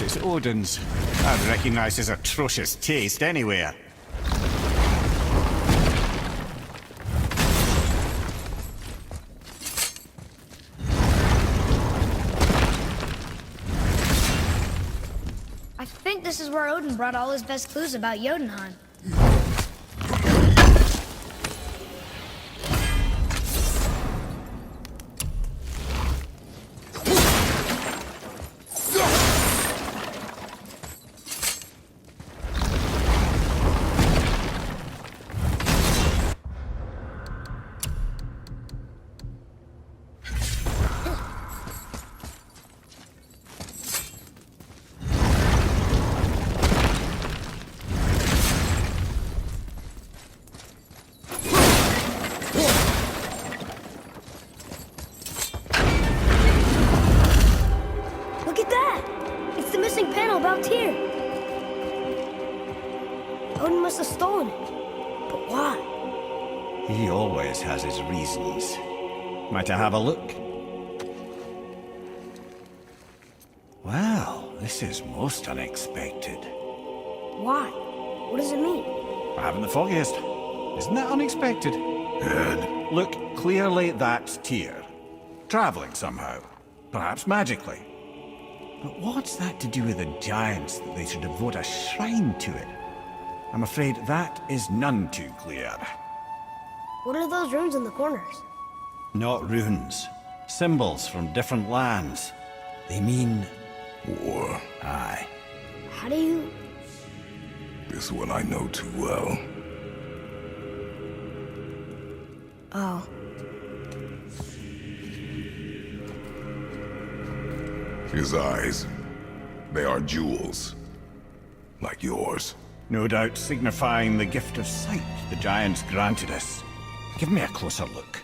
it's Odin's. I'd recognize his atrocious taste anywhere. I think this is where Odin brought all his best clues about Jotunheim. About Tyr. Odin must have stolen it. But why? He always has his reasons. Might I have a look? Well, this is most unexpected. Why? What does it mean? I haven't the foggiest. Isn't that unexpected? Ed. Look, clearly that's Tyr. Traveling somehow. Perhaps magically. But what's that to do with the giants that they should devote a shrine to it? I'm afraid that is none too clear. What are those runes in the corners? Not runes. Symbols from different lands. They mean... War. Aye. How do you... This one I know too well. Oh. His eyes. They are jewels. Like yours. No doubt signifying the gift of sight the giants granted us. Give me a closer look.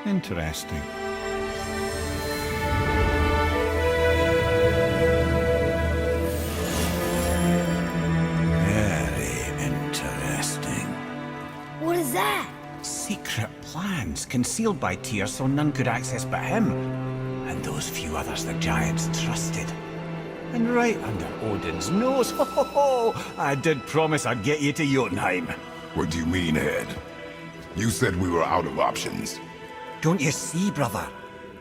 Interesting. Very interesting. What is that? Secret plans concealed by Tyr so none could access but him. And those few others the giants trusted. And right under Odin's nose, ho ho ho! I did promise I'd get you to Jotunheim. What do you mean, Ed? You said we were out of options. Don't you see, brother?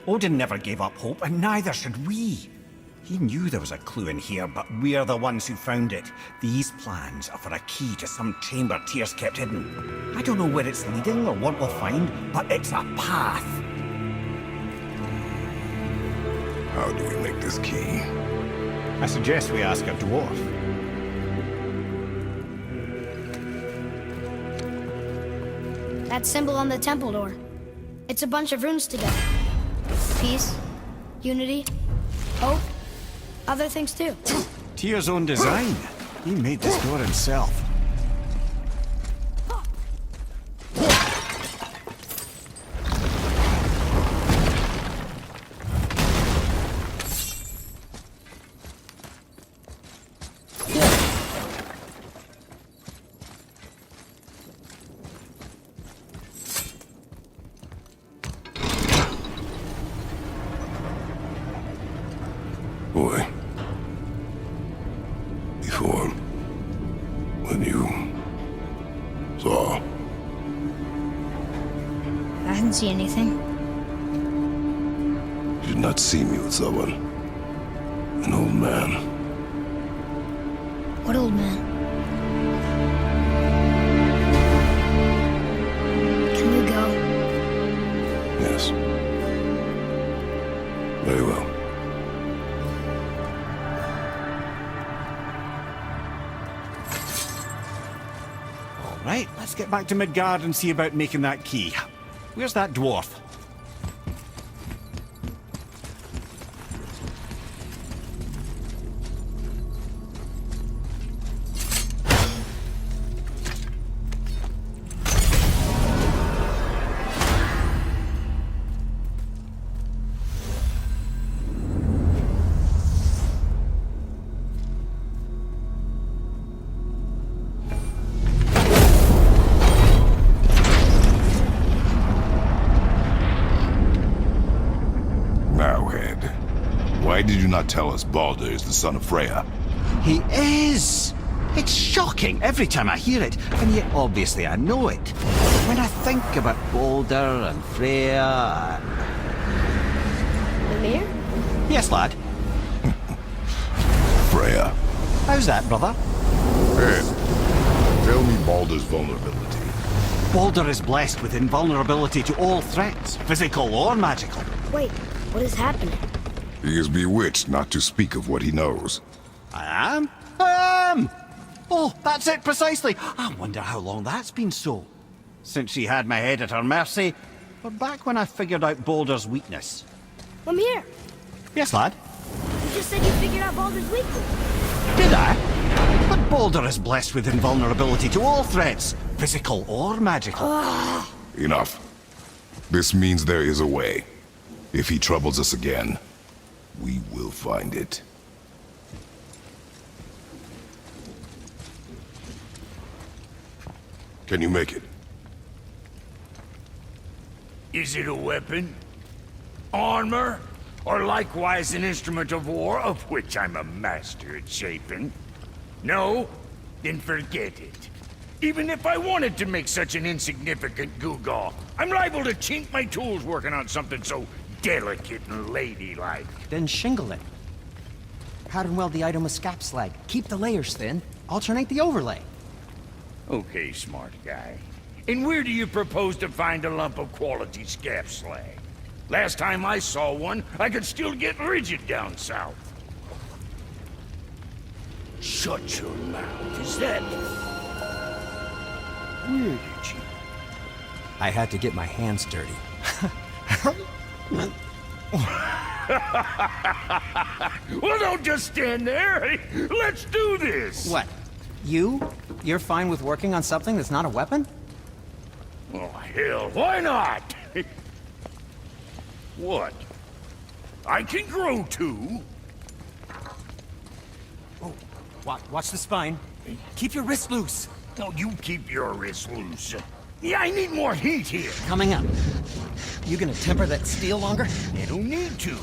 Odin never gave up hope, and neither should we. He knew there was a clue in here, but we're the ones who found it. These plans are for a key to some chamber Tyr's kept hidden. I don't know where it's leading or what we'll find, but it's a path. How do we make this key? I suggest we ask a dwarf. That symbol on the temple door. It's a bunch of runes together. Peace, unity, hope, other things too. Tyr's own design. He made this door himself. Boy. Before... when you... saw... I didn't see anything. You did not see me with someone. An old man. What old man? Can we go? Yes. Very well. Right, let's get back to Midgard and see about making that key. Where's that dwarf? did you not tell us Baldur is the son of Freya? He is! It's shocking every time I hear it, and yet obviously I know it. When I think about Baldur and Freya... Mimir? Yes, lad. Freya. How's that, brother? Ed, tell me Baldur's vulnerability. Baldur is blessed with invulnerability to all threats, physical or magical. Wait, what is happening? He is bewitched not to speak of what he knows. I am? I am! Oh, that's it precisely. I wonder how long that's been so. Since she had my head at her mercy, or back when I figured out Baldur's weakness. Mimir, Yes, lad? you just said you figured out Baldur's weakness. Did I? But Baldur is blessed with invulnerability to all threats, physical or magical. Enough. This means there is a way. If he troubles us again, we will find it. Can you make it? Is it a weapon? Armor? Or likewise an instrument of war, of which I'm a master at shaping? No? Then forget it. Even if I wanted to make such an insignificant gewgaw, I'm liable to chink my tools working on something so delicate and ladylike. Then shingle it. Pattern weld the item with scap slag. Keep the layers thin. Alternate the overlay. Okay, smart guy. And where do you propose to find a lump of quality scap slag? Last time I saw one, I could still get rigid down south. Shut your mouth. Is that... Where did you... I had to get my hands dirty. Well, don't just stand there. Let's do this. What? You're fine with working on something that's not a weapon? Oh, hell, why not? What? I can grow too. Oh, watch the spine. Keep your wrist loose. No, you keep your wrist loose. Yeah, I need more heat here. Coming up. You gonna temper that steel longer? I don't need to.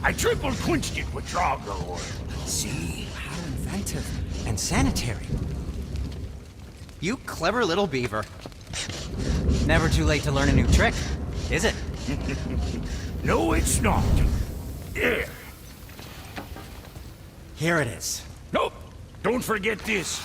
I triple quenched it with Drago oil. See? How inventive and sanitary. You clever little beaver. Never too late to learn a new trick, is it? No, it's not. There. Here it is. Nope. Don't forget this.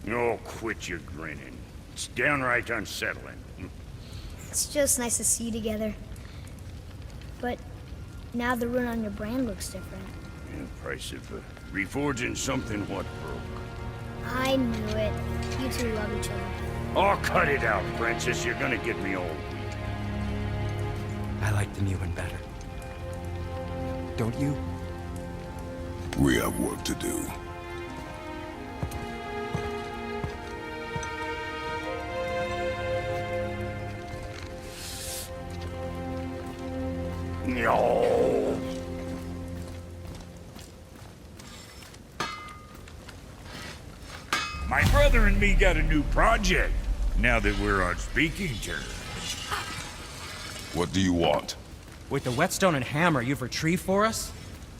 Oh, quit your grinning. It's downright unsettling. It's just nice to see you together. But now the rune on your brand looks different. Yeah, price of reforging something what broke. I knew it. You two love each other. Oh, cut it out, Princess. You're gonna get me all weak. I like the new one better. Don't you? We have work to do. No. My brother and me got a new project, now that we're on speaking terms. What do you want? With the whetstone and hammer you've retrieved for us,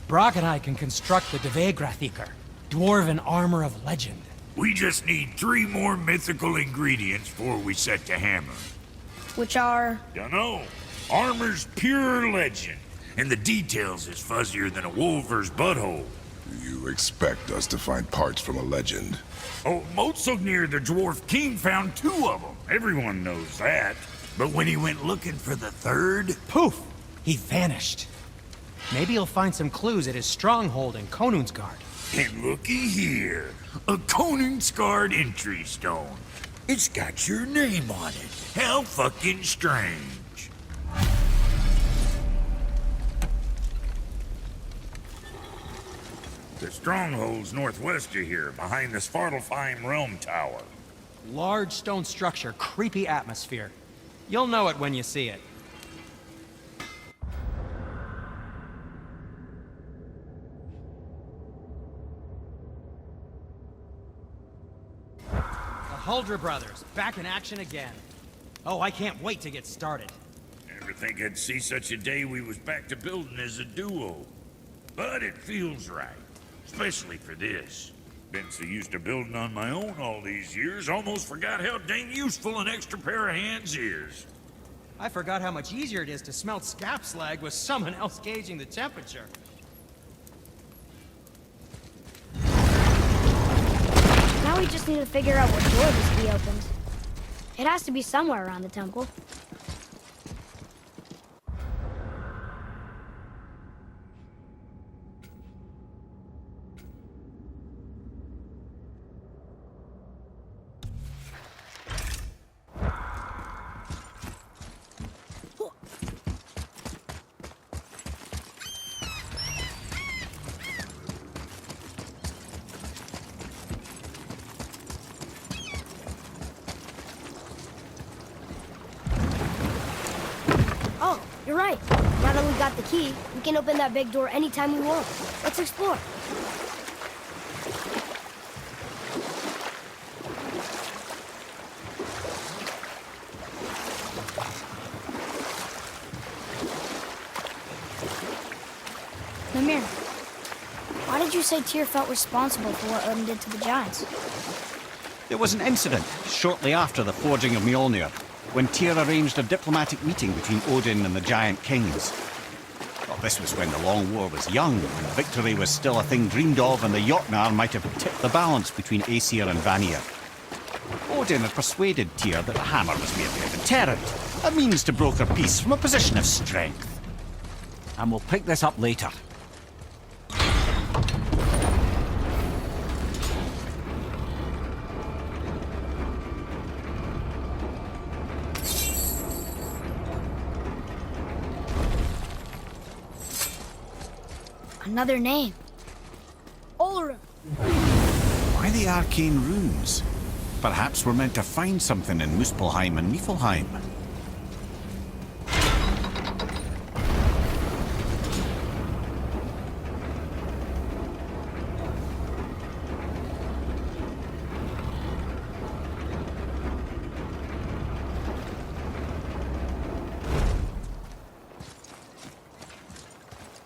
Brok and I can construct the Dvegrathikar, dwarven armor of legend. We just need 3 more mythical ingredients before we set to hammer. Which are... Dunno. Armor's pure legend, and the details is fuzzier than a wolver's butthole. You expect us to find parts from a legend? Oh, Motsognir the Dwarf King found 2 of them. Everyone knows that. But when he went looking for the 3rd... Poof! He vanished. Maybe he'll find some clues at his stronghold in Konungsgard. And looky here, a Konungsgard entry stone. It's got your name on it. How fucking strange. The stronghold's northwest of here, behind the Svartalfheim Realm Tower. Large stone structure, creepy atmosphere. You'll know it when you see it. Huldra Brothers, back in action again. Oh, I can't wait to get started. Never think I'd see such a day we was back to building as a duo. But it feels right, especially for this. Been so used to building on my own all these years, almost forgot how dang useful an extra pair of hands is. I forgot how much easier it is to smelt scap slag with someone else gauging the temperature. Now we just need to figure out what door this key opens. It has to be somewhere around the temple. Oh, you're right. Now that we got the key, we can open that big door anytime we want. Let's explore. Mimir, why did you say Tyr felt responsible for what Odin did to the giants? There was an incident shortly after the forging of Mjolnir, when Tyr arranged a diplomatic meeting between Odin and the giant kings. Well, this was when the Long War was young, when victory was still a thing dreamed of, and the Jotnar might have tipped the balance between Aesir and Vanir. Odin had persuaded Tyr that the hammer was merely a deterrent, a means to broker peace from a position of strength. And we'll pick this up later. Another name. Olra. Why the arcane runes? Perhaps we're meant to find something in Muspelheim and Niflheim.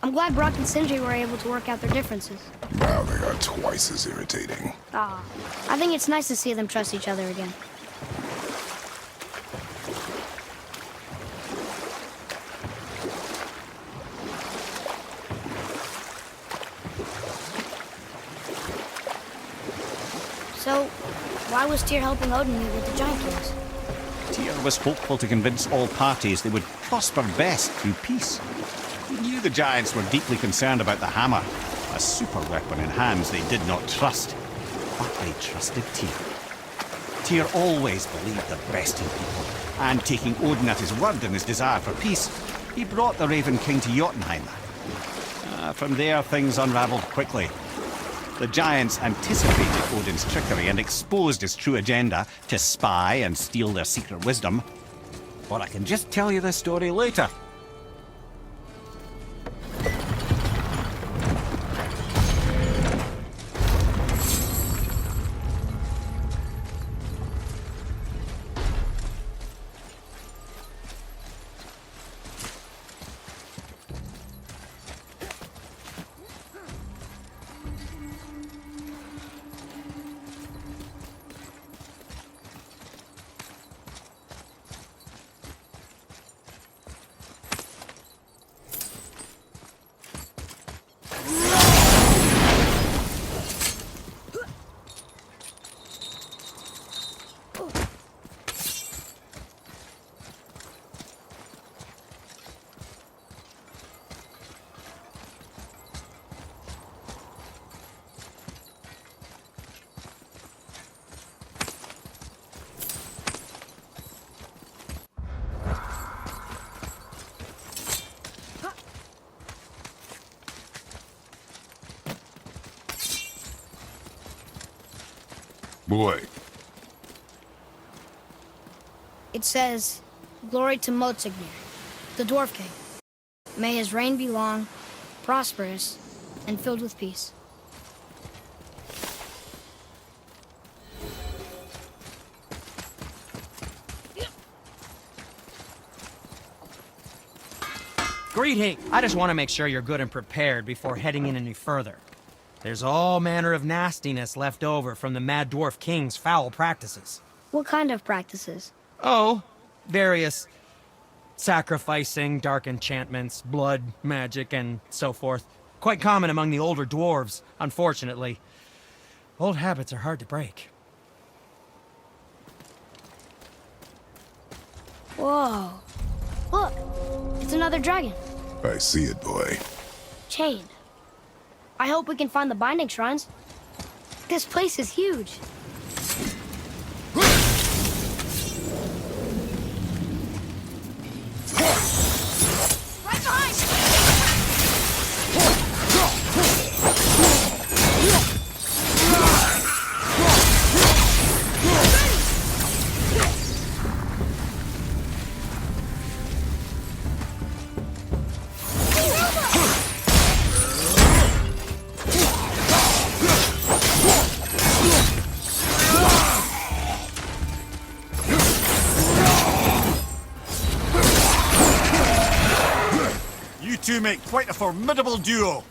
I'm glad Brok and Sindri were able to work out their differences. Now they are twice as irritating. Ah, I think it's nice to see them trust each other again. So, why was Tyr helping Odin meet with the Giant Kings? Tyr was hopeful to convince all parties they would prosper best through peace. He knew the giants were deeply concerned about the hammer, a super weapon in hands they did not trust. But they trusted Tyr. Tyr always believed the best in people, and taking Odin at his word in his desire for peace, he brought the Raven King to Jotunheim. From there, things unraveled quickly. The giants anticipated Odin's trickery and exposed his true agenda to spy and steal their secret wisdom. But I can just tell you the story later. Boy, It says, "Glory to Motsignir, the Dwarf King. May his reign be long, prosperous, and filled with peace." Greeting! I just want to make sure you're good and prepared before heading in any further. There's all manner of nastiness left over from the Mad Dwarf King's foul practices. What kind of practices? Oh, various sacrificing, dark enchantments, blood, magic, and so forth. Quite common among the older dwarves, unfortunately. Old habits are hard to break. Whoa. Look, it's another dragon. I see it, boy. Chained. I hope we can find the binding shrines. This place is huge. Right behind! You two make quite a formidable duo.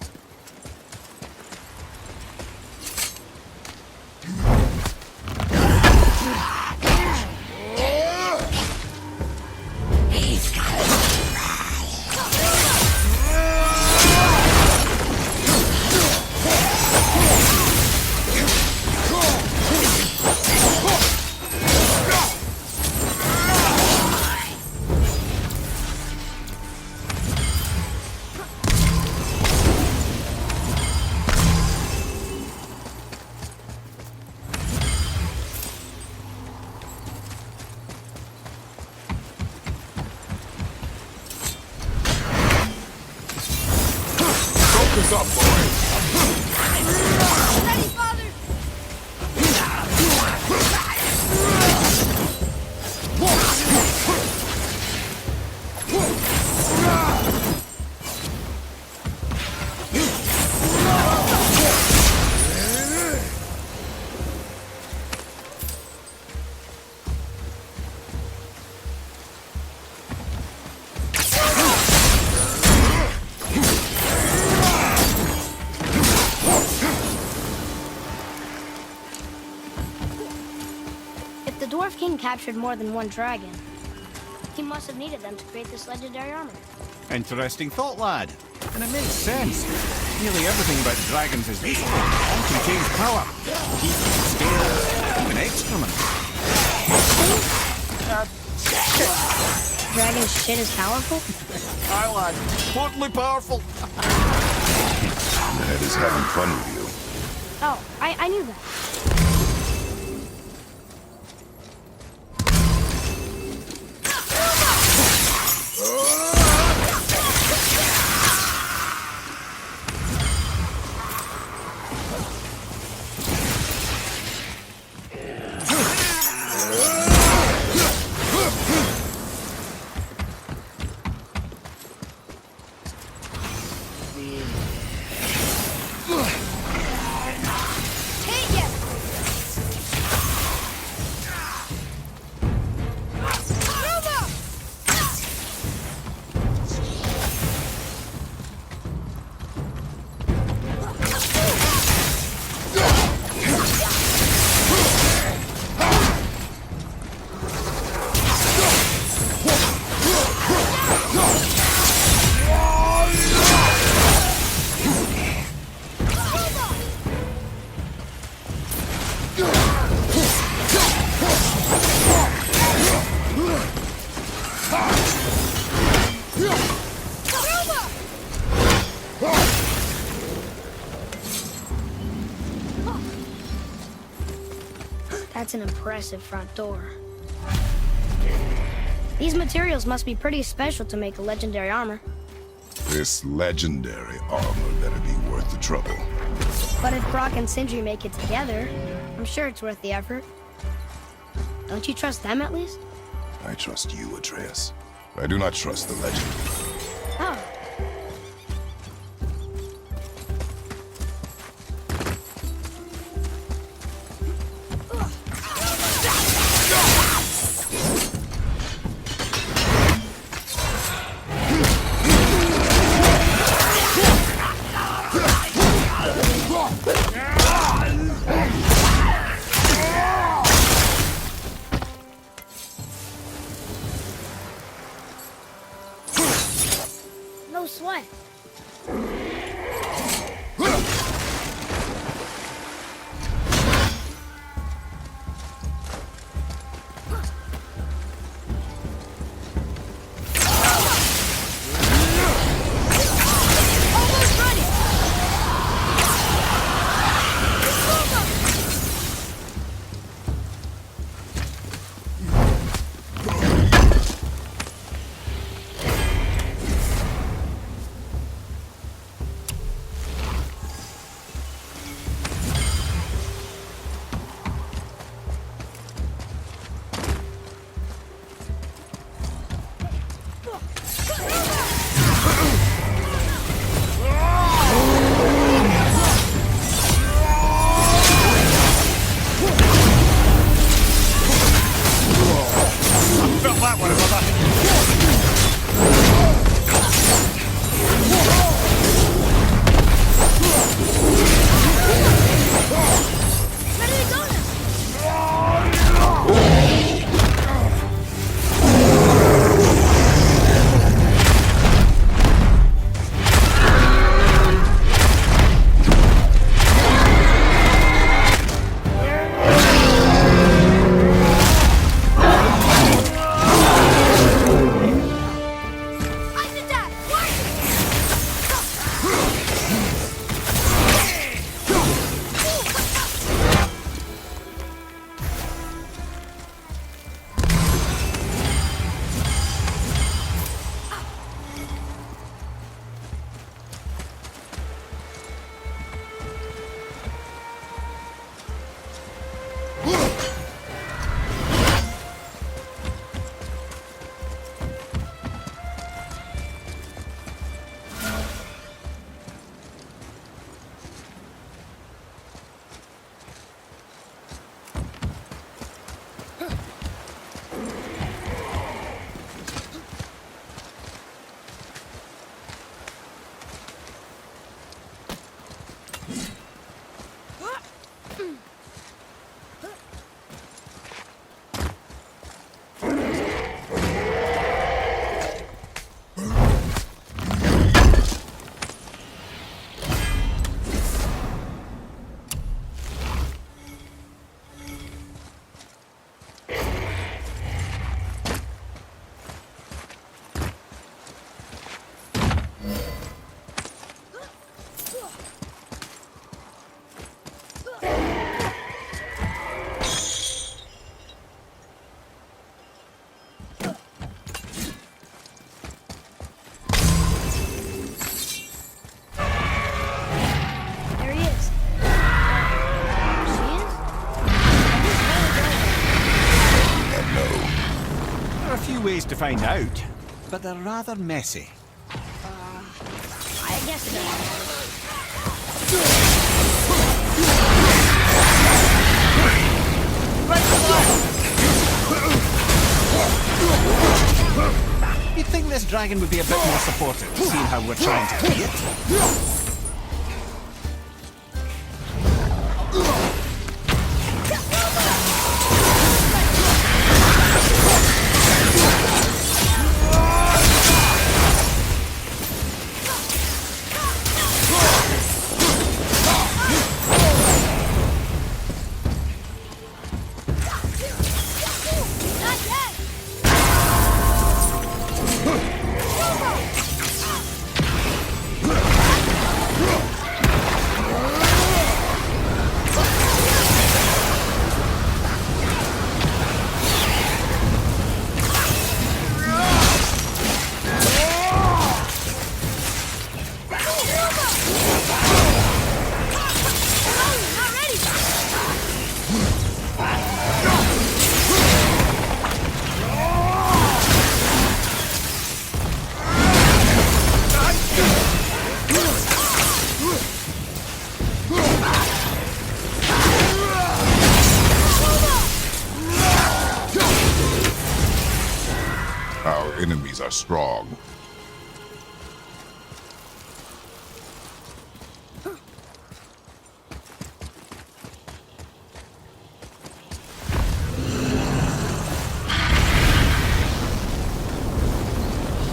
Focus up, boy. Ready, father! If the Dwarf King captured more than one dragon, he must have needed them to create this legendary armor. Interesting thought, lad. And it makes sense. Nearly everything about dragons is useful and contains power. Heat, scale, even excrement. Dragon shit is powerful? Aye, lad. Totally powerful. Ned is having fun with you. Oh, I knew that. Take it! That's an impressive front door. These materials must be pretty special to make a legendary armor. This legendary armor better be worth the trouble. But if Brok and Sindri make it together, I'm sure it's worth the effort. Don't you trust them at least? I trust you, Atreus. I do not trust the legend. Oh. that one, brother. Where did it go now? I did that! There he is. She is? There are a few ways to find out, but they're rather messy. I guess it doesn't matter. You'd think this dragon would be a bit more supportive, seeing how we're trying to free it. Not yet! Not ready! Our enemies are strong.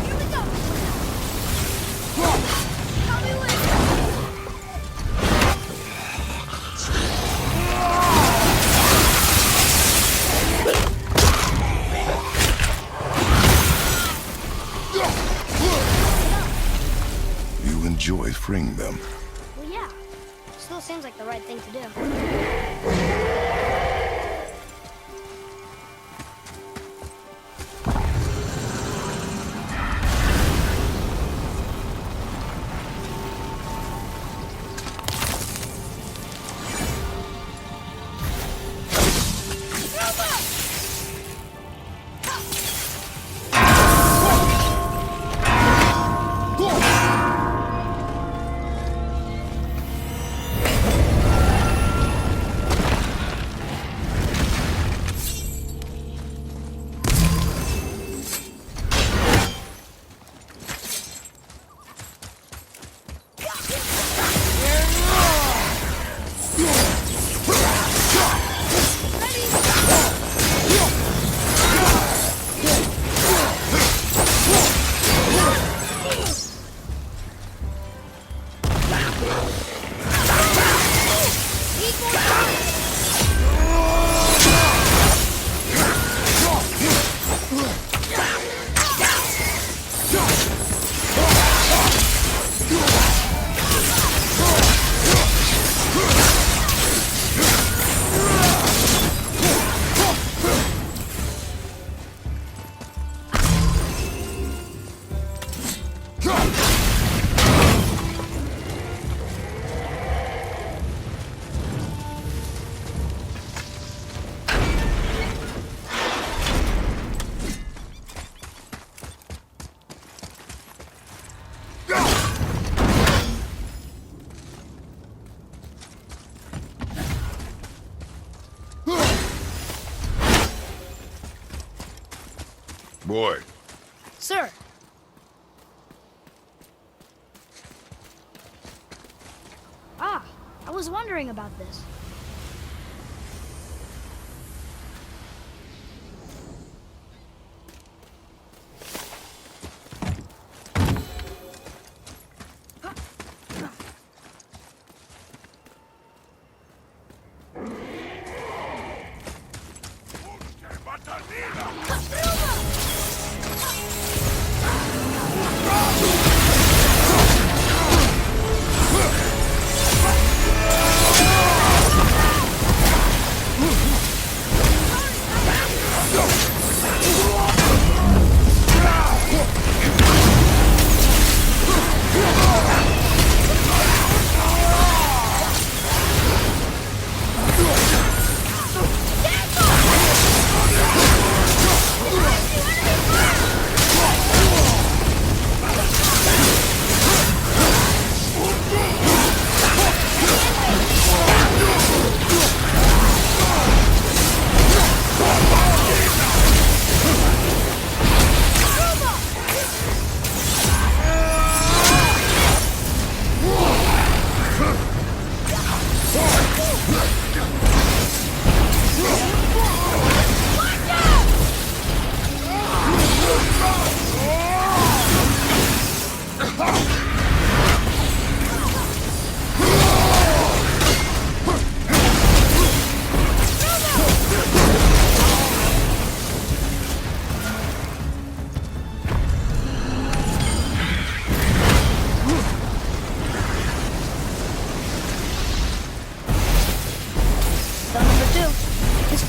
Here we go! Help me win! You enjoy freeing them. Well, yeah. Still seems like the right thing to do. Boy, Sir. Ah, I was wondering about this.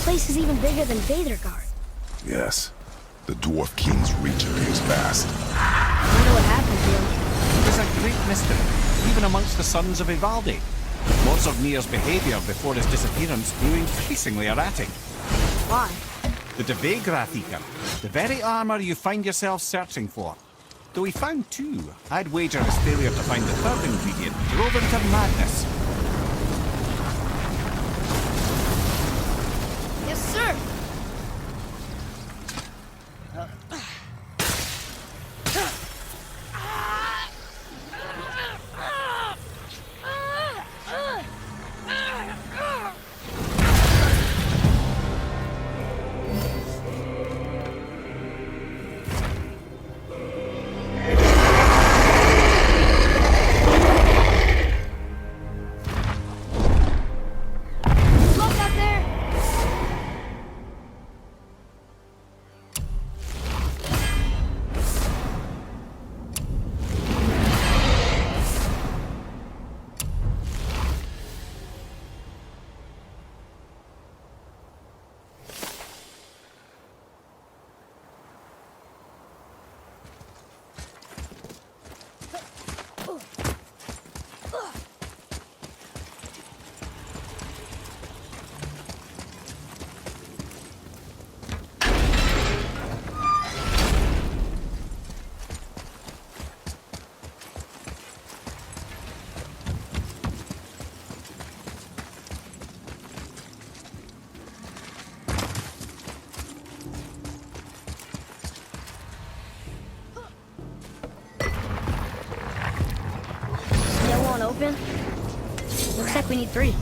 This is even bigger than Vadergard. yes. The Dwarf King's reach appears vast. I wonder what happened to him. It was a great mystery, even amongst the sons of Ivaldi. Lots of Nier's behaviour before his disappearance grew increasingly erratic. Why? The Devegrath Eater, the very armour you find yourself searching for. Though he found two, I'd wager his failure to find the third ingredient drove him to madness. Yes, sir. Open? Looks like we need 3.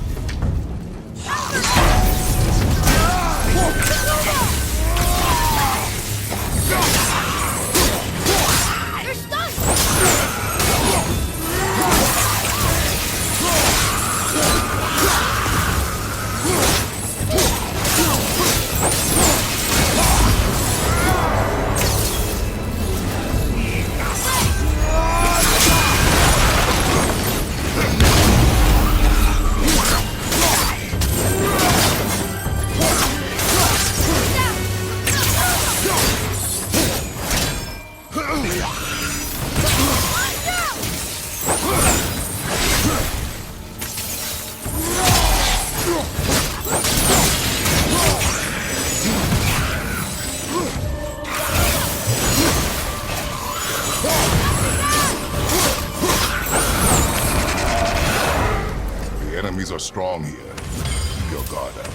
They're stunned! Enemies are strong here. Keep your guard up.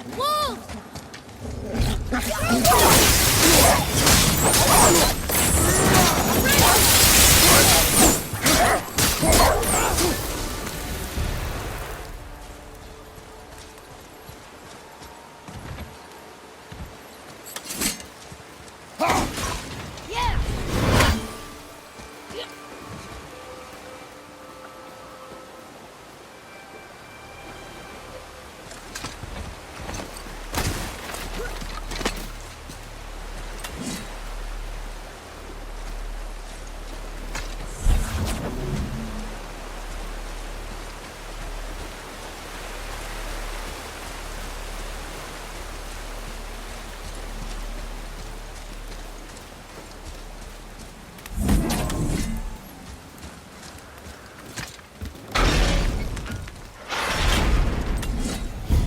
Wolves! Yeah!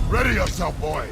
Ready yourself, boy!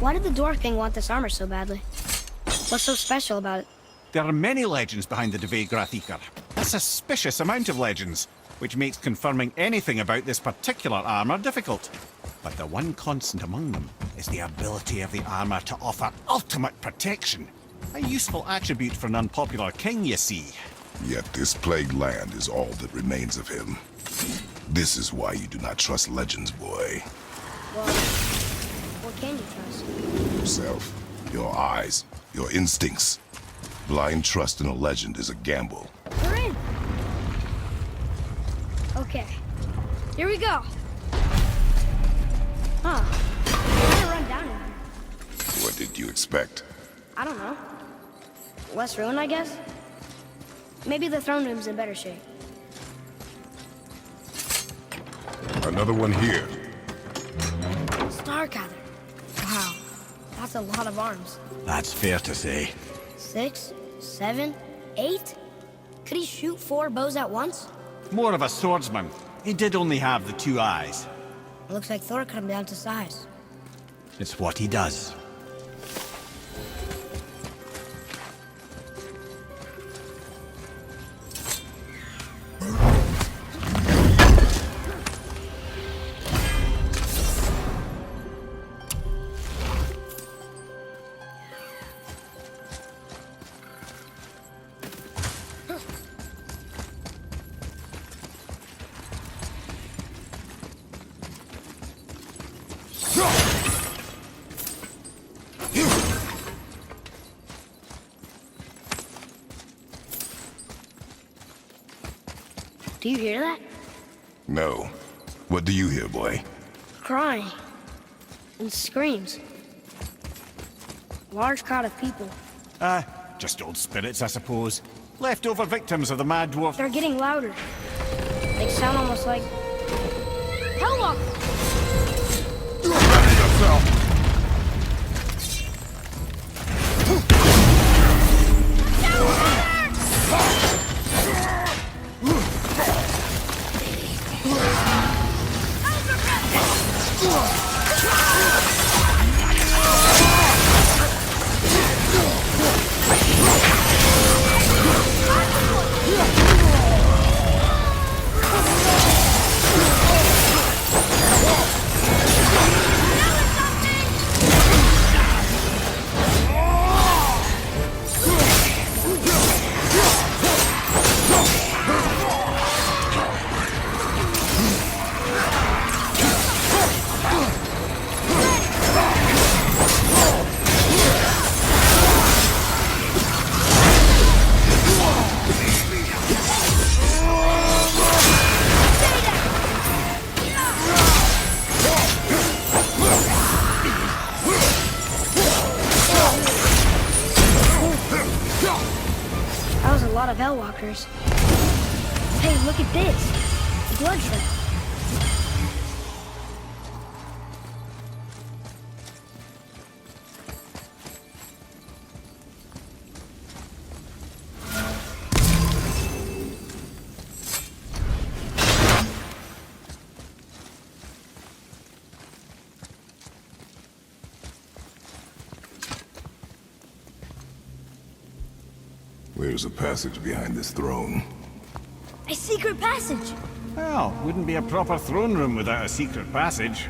Why did the Dwarf King want this armor so badly? What's so special about it? There are many legends behind the Dve Grathikar. A suspicious amount of legends, which makes confirming anything about this particular armor difficult. But the one constant among them is the ability of the armor to offer ultimate protection. A useful attribute for an unpopular king, you see. Yet this plagued land is all that remains of him. This is why you do not trust legends, boy. Well, what can you trust? Yourself, your eyes, your instincts. Blind trust in a legend is a gamble. We're in. Okay, here we go. Huh. I'm gonna run down in here. What did you expect? I don't know. Less ruin, I guess? Maybe the throne room's in better shape. Another one here. Stargather. Wow, that's a lot of arms. That's fair to say. 6, 7, 8? Could he shoot 4 bows at once? More of a swordsman. He did only have the 2 eyes. It looks like Thor cut him down to size. It's what he does. Do you hear that? No. What do you hear, boy? Crying. And screams. Large crowd of people. Just old spirits, I suppose. Leftover victims of the Mad Dwarf. They're getting louder. They sound almost like... Hellwalk! Ready yourself! That was a lot of Hellwalkers. Hey, look at this. The blood trail. There's a passage behind this throne. A secret passage. Well, wouldn't be a proper throne room without a secret passage.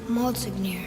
Moldsignir.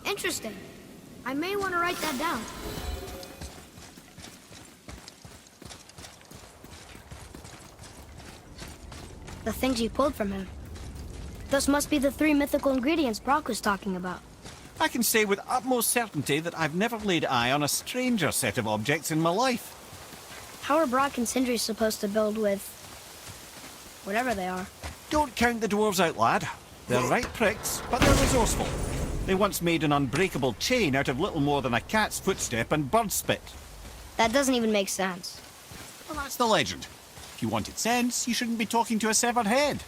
Interesting. I may want to write that down. The things you pulled from him. Those must be the 3 mythical ingredients Brok was talking about. I can say with utmost certainty that I've never laid eye on a stranger set of objects in my life. How are Brok and Sindri supposed to build with... whatever they are? Don't count the dwarves out, lad. They're right pricks, but they're resourceful. They once made an unbreakable chain out of little more than a cat's footstep and bird spit. That doesn't even make sense. Well, that's the legend. If you wanted sense, you shouldn't be talking to a severed head.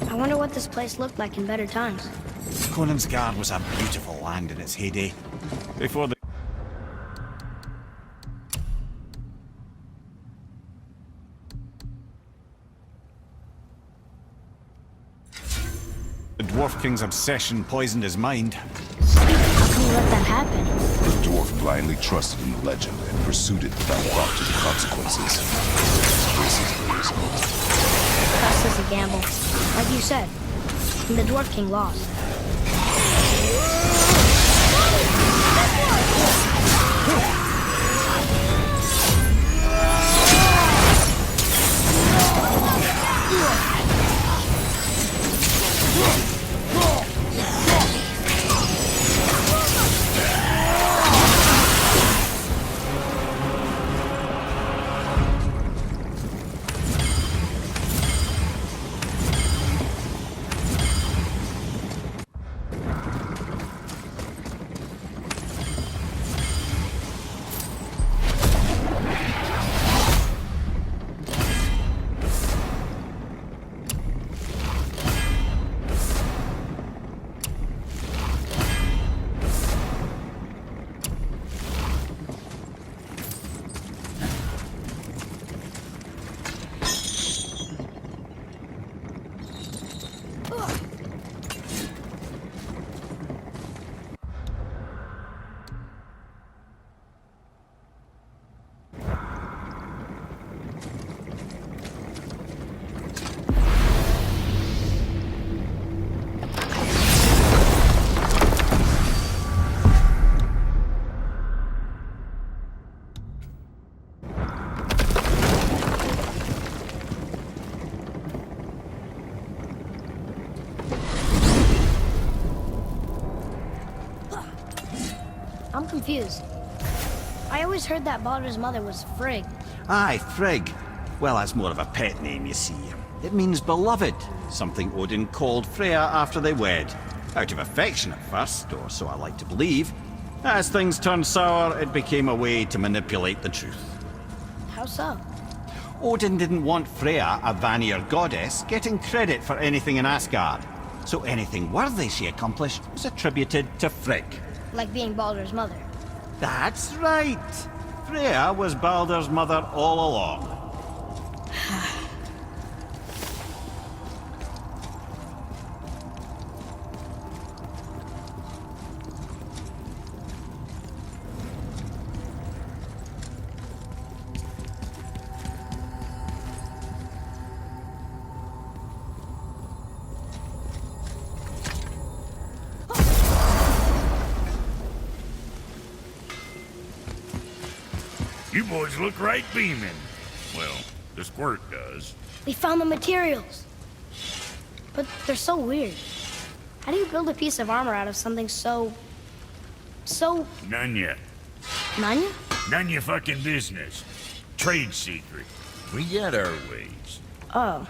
I wonder what this place looked like in better times. Conan's Guard was a beautiful land in its heyday. Before the Dwarf King's obsession poisoned his mind. How can you let that happen? The dwarf blindly trusted in the legend and pursued it without thought to the consequences. This is the result. Trust is a gamble. Like you said. And the Dwarf King lost. I'm confused. I always heard that Baldur's mother was Frigg. Aye, Frigg. Well, that's more of a pet name, you see. It means beloved, something Odin called Freya after they wed. Out of affection at first, or so I like to believe. As things turned sour, it became a way to manipulate the truth. How so? Odin didn't want Freya, a Vanir goddess, getting credit for anything in Asgard. So anything worthy she accomplished was attributed to Frigg. Like being Baldur's mother. That's right! Freya was Baldur's mother all along. You boys look right beaming. Well, the squirt does. They found the materials. But they're so weird. How do you build a piece of armor out of something so... None yet. Nanya? None your fucking business. Trade secret. We got our ways. Oh,